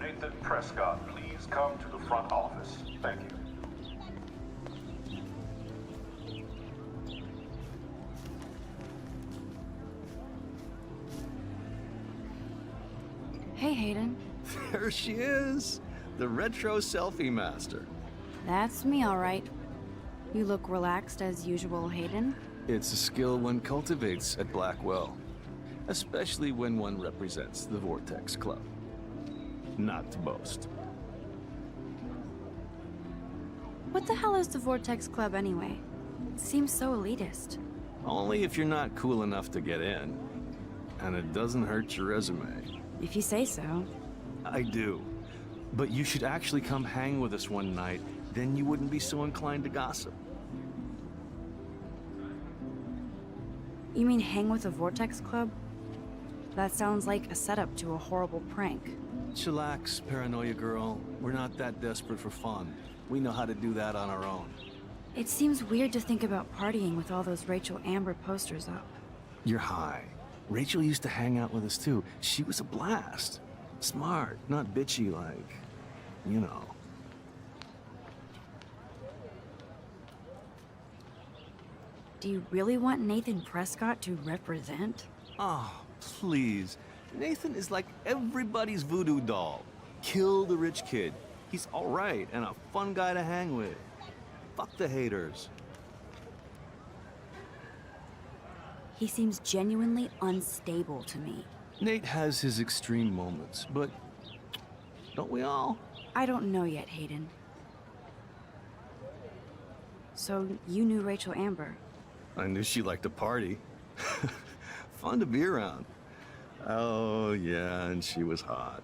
Nathan Prescott, please come to the front office. Thank you. Hey, Hayden. There she is, the retro selfie master. That's me, all right. You look relaxed as usual, Hayden. It's a skill one cultivates at Blackwell, especially when one represents the Vortex Club. Not to boast. What the hell is the Vortex Club anyway? It seems so elitist. Only if you're not cool enough to get in. And it doesn't hurt your resume. If you say so. I do. But you should actually come hang with us one night, then you wouldn't be so inclined to gossip. You mean hang with the Vortex Club? That sounds like a setup to a horrible prank. Chillax, paranoia girl. We're not that desperate for fun. We know how to do that on our own. It seems weird to think about partying with all those Rachel Amber posters up. You're high. Rachel used to hang out with us too. She was a blast. Smart, not bitchy like, you know. Do you really want Nathan Prescott to represent? Oh, please. Nathan is like everybody's voodoo doll. Kill the rich kid. He's all right and a fun guy to hang with. Fuck the haters. He seems genuinely unstable to me. Nate has his extreme moments, but don't we all? I don't know yet, Hayden. So, you knew Rachel Amber? I knew she liked to party. Fun to be around. Oh, yeah, and she was hot.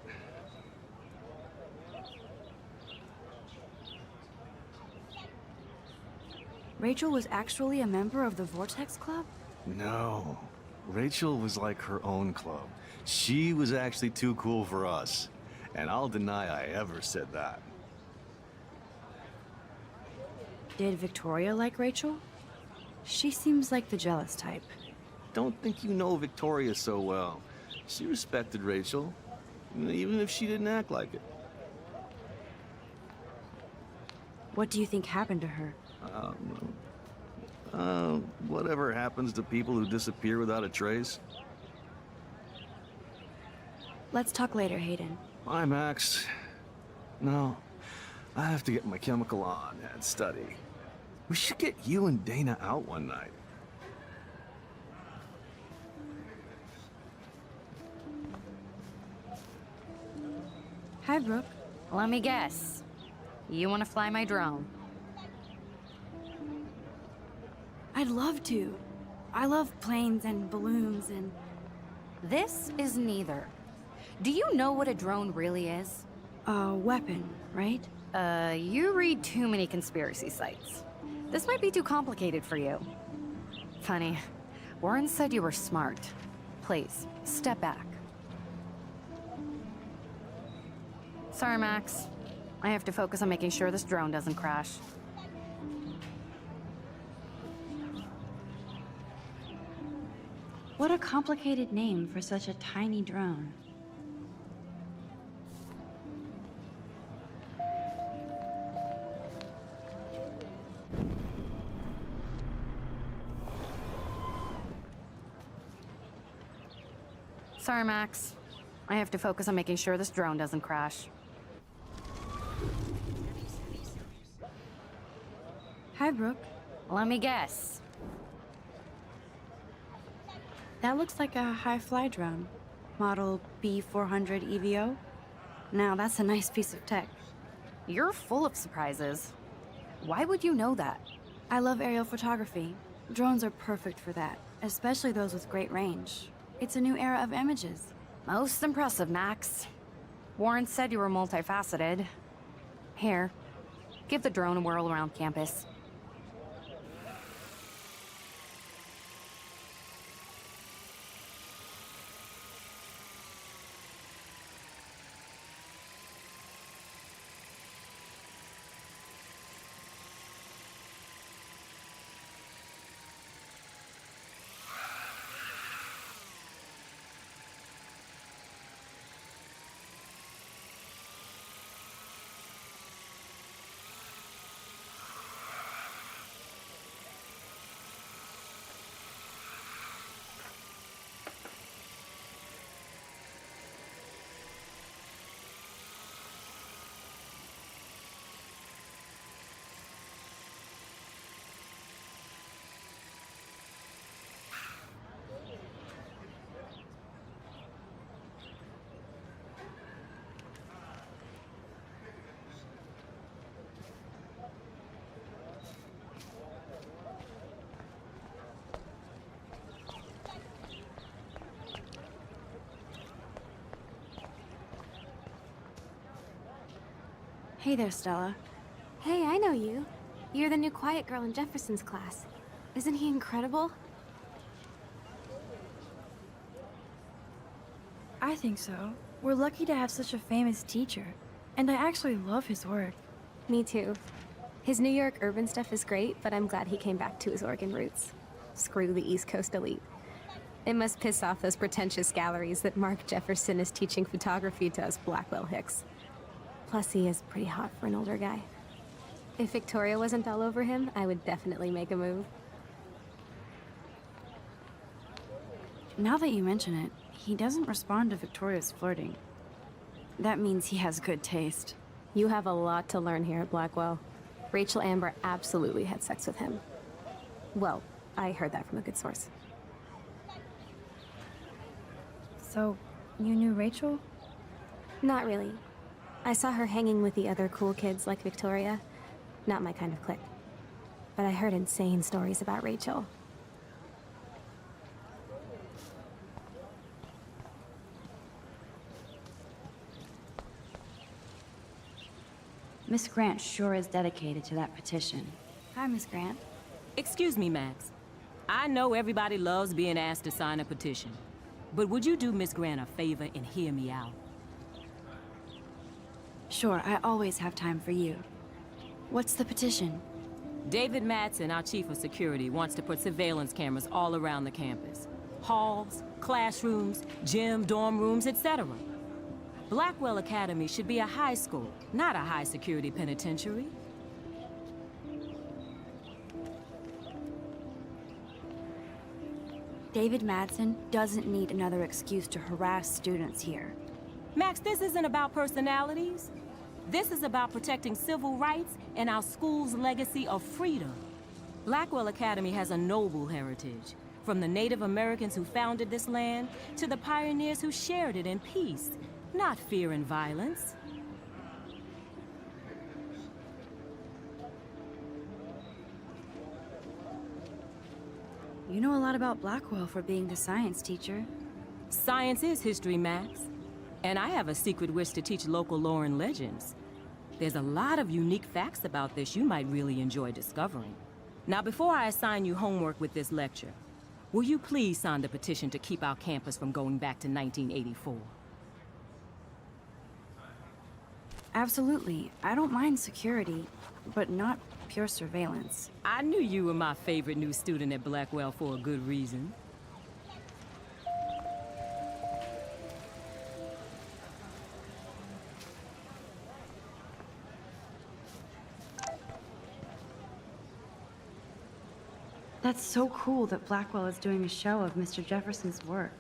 Rachel was actually a member of the Vortex Club? No. Rachel was like her own club. She was actually too cool for us. And I'll deny I ever said that. Did Victoria like Rachel? She seems like the jealous type. Don't think you know Victoria so well. She respected Rachel, even if she didn't act like it. What do you think happened to her? Whatever happens to people who disappear without a trace. Let's talk later, Hayden. Bye, Max. No, I have to get my chemical on and study. We should get you and Dana out one night. Hi, Brooke. Let me guess. You want to fly my drone? I'd love to. I love planes and balloons and... This is neither. Do you know what a drone really is? A weapon, right? You read too many conspiracy sites. This might be too complicated for you. Funny. Warren said you were smart. Please, step back. Sorry, Max. I have to focus on making sure this drone doesn't crash. What a complicated name for such a tiny drone. Sorry, Max. I have to focus on making sure this drone doesn't crash. Hi, Brooke. Let me guess. That looks like a high-fly drone. Model B400 EVO. Now, that's a nice piece of tech. You're full of surprises. Why would you know that? I love aerial photography. Drones are perfect for that, especially those with great range. It's a new era of images. Most impressive, Max. Warren said you were multifaceted. Here, give the drone a whirl around campus. Hey there, Stella. Hey, I know you. You're the new quiet girl in Jefferson's class. Isn't he incredible? I think so. We're lucky to have such a famous teacher. And I actually love his work. Me too. His New York urban stuff is great, but I'm glad he came back to his Oregon roots. Screw the East Coast elite. It must piss off those pretentious galleries that Mark Jefferson is teaching photography to us Blackwell hicks. Plus, he is pretty hot for an older guy. If Victoria wasn't all over him, I would definitely make a move. Now that you mention it, he doesn't respond to Victoria's flirting. That means he has good taste. You have a lot to learn here at Blackwell. Rachel Amber absolutely had sex with him. Well, I heard that from a good source. So, you knew Rachel? Not really. I saw her hanging with the other cool kids like Victoria. Not my kind of clique. But I heard insane stories about Rachel. Miss Grant sure is dedicated to that petition. Hi, Miss Grant. Excuse me, Max. I know everybody loves being asked to sign a petition. But would you do Miss Grant a favor and hear me out? Sure, I always have time for you. What's the petition? David Madsen, our chief of security, wants to put surveillance cameras all around the campus. Halls, classrooms, gym, dorm rooms, etc. Blackwell Academy should be a high school, not a high-security penitentiary. David Madsen doesn't need another excuse to harass students here. Max, this isn't about personalities. This is about protecting civil rights and our school's legacy of freedom. Blackwell Academy has a noble heritage, from the Native Americans who founded this land to the pioneers who shared it in peace, not fear and violence. You know a lot about Blackwell for being the science teacher. Science is history, Max. And I have a secret wish to teach local lore and legends. There's a lot of unique facts about this you might really enjoy discovering. Now, before I assign you homework with this lecture, will you please sign the petition to keep our campus from going back to 1984? Absolutely. I don't mind security, but not pure surveillance. I knew you were my favorite new student at Blackwell for a good reason. That's so cool that Blackwell is doing a show of Mr. Jefferson's work.